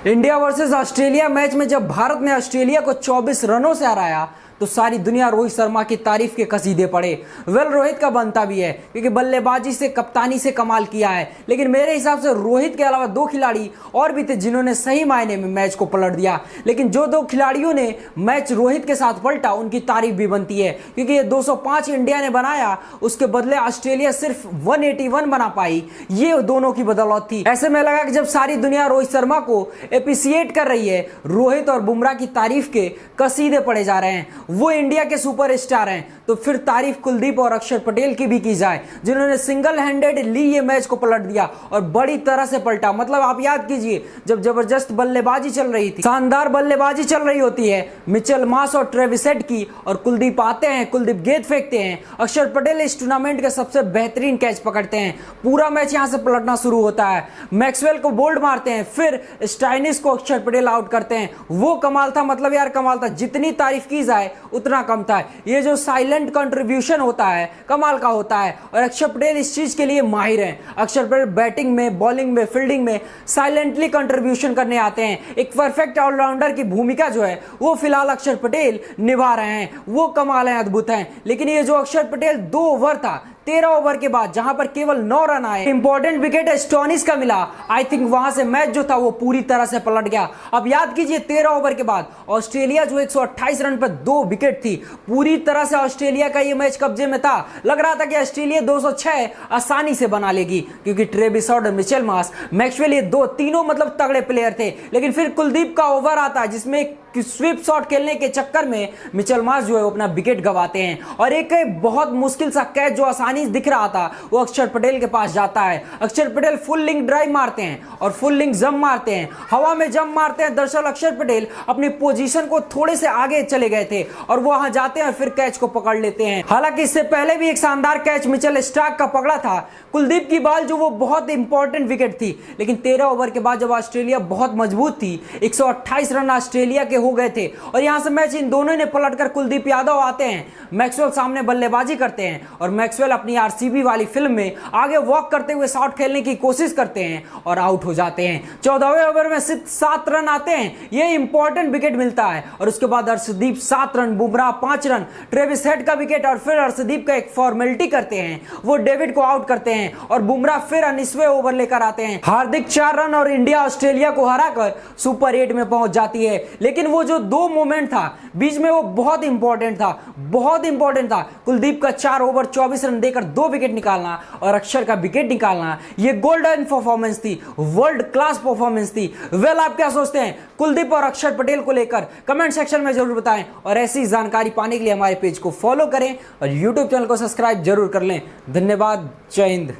India versus Australia match में जब भारत ने ऑस्ट्रेलिया को 24 रनों से हराया तो सारी दुनिया रोहित शर्मा की तारीफ के कसीदे पड़े। रोहित का बनता भी है क्योंकि बल्लेबाजी से कप्तानी से कमाल किया है, लेकिन मेरे हिसाब से रोहित के अलावा दो खिलाड़ी और भी थे जिन्होंने सही मायने में मैच को पलट दिया। लेकिन जो दो खिलाड़ियों ने मैच रोहित के साथ पलटा उनकी तारीफ भी बनती है, क्योंकि ये 205 इंडिया ने बनाया, उसके बदले ऑस्ट्रेलिया सिर्फ 181 बना पाई। ये दोनों की बदौलत थी। ऐसे में लगा कि जब सारी दुनिया रोहित शर्मा को एप्रिसिएट कर रही है, रोहित और बुमराह की तारीफ के कसीदे पड़े जा रहे हैं, वो इंडिया के सुपरस्टार हैं, तो फिर तारीफ कुलदीप और अक्षर पटेल की भी की जाए जिन्होंने सिंगल हैंडेड ली ये मैच को पलट दिया और बड़ी तरह से पलटा। मतलब आप याद कीजिए, जब जबरदस्त बल्लेबाजी चल रही थी, शानदार बल्लेबाजी चल रही होती है, मिचेल मार्श और ट्रेविस हेड की, और कुलदीप आते हैं, कुलदीप गेंद फेंकते हैं, अक्षर पटेल इस टूर्नामेंट के सबसे बेहतरीन कैच पकड़ते हैं, पूरा मैच यहां से पलटना शुरू होता है, मैक्सवेल को बोल्ड मारते हैं, फिर स्टाइनिस को अक्षर पटेल आउट करते हैं। वो कमाल था, मतलब यार कमाल था, जितनी तारीफ की जाए उतना कम था। ये जो साइलेंट कंट्रीब्यूशन होता है कमाल का होता है, और अक्षर पटेल इस चीज के लिए माहिर हैं। अक्षर पटेल बैटिंग में, बॉलिंग में, फील्डिंग में साइलेंटली कंट्रीब्यूशन करने आते हैं। एक परफेक्ट ऑलराउंडर की भूमिका जो है वो फिलहाल अक्षर पटेल निभा रहे हैं, वो कमाल है, अद्भुत है। लेकिन ये जो अक्षर पटेल 2 ओवर था, 13 ओवर के बाद जहां पर केवल 9 रन आए, इंपॉर्टेंट विकेट स्टोनिस का मिला, आई थिंक वहां से मैच जो था वो पूरी तरह से पलट गया। अब याद कीजिए 13 ओवर के बाद ऑस्ट्रेलिया जो 128 रन पर 2 विकेट थी, पूरी तरह से ऑस्ट्रेलिया का ये मैच कब्जे में था। लग रहा था कि ऑस्ट्रेलिया 206 आसानी से बना लेगी, क्योंकि Travis head, Mitchell Marsh, Maxwell, ये तीनों मतलब तगड़े प्लेयर थे। लेकिन फिर कुलदीप का ओवर आता है जिसमें स्वीप शॉट खेलने के चक्कर में मिचेल मार्श जो है अपना विकेट गंवाते हैं, और एक बहुत मुश्किल सा कैच जो आसानी दिख रहा था वो अक्षर पटेल के पास जाता है। अक्षर पटेल फुल लिंक ड्राइव मारते हैं और फुल लिंक जंप मारते हैं, हवा में जंप मारते हैं। दरअसल अक्षर पटेल अपनी पोजीशन को थोड़े से आगे चले गए थे और वो वहां जाते हैं, फिर कैच को पकड़ लेते हैं। हालांकि इससे पहले भी एक शानदार कैच मिचेल स्टार्क का पकड़ा था, कुलदीप की बॉल जो वो बहुत इंपॉर्टेंट विकेट थी। लेकिन 13 ओवर के बाद जब ऑस्ट्रेलिया बहुत मजबूत थी, 128 रन ऑस्ट्रेलिया के हो गए थे, और यहां से मैच इन दोनों ने पलटकर कुलदीप यादव आते हैं, मैक्सवेल सामने बल्लेबाजी करते हैं, और मैक्सवेल अपनी आरसीबी वाली फिल्म में आगे वॉक करते हुए शॉट खेलने की कोशिश करते हैं और आउट हो जाते हैं। 14वें ओवर में सिर्फ 7 रन आते हैं, ये इंपॉर्टेंट विकेट मिलता है, और उसके बाद Arshdeep 7 run, Bumrah 5 run, Travis head का विकेट, और फिर अर्शदीप का एक फॉर्मेलिटी करते हैं, वो डेविड को आउट करते हैं, और बुमराह फिर 19वें ओवर लेकर आते हैं। हार्दिक 4 रन और इंडिया ऑस्ट्रेलिया को हराकर सुपर 8 में पहुंच जाती है। लेकिन वो जो 2 मोमेंट था बीच में, वो बहुत इंपॉर्टेंट था, बहुत इंपॉर्टेंट था। कुलदीप का 4 ओवर 24 रन देकर 2 विकेट निकालना और अक्षर का विकेट निकालना, ये गोल्डन परफॉर्मेंस थी, वर्ल्ड क्लास परफॉर्मेंस थी। आप क्या सोचते हैं कुलदीप और अक्षर पटेल को लेकर? कमेंट सेक्शन में जरूर बताएं, और ऐसी जानकारी पाने के लिए हमारे पेज को फॉलो करें और यूट्यूब चैनल को सब्सक्राइब जरूर कर लें। धन्यवाद, जय हिंद।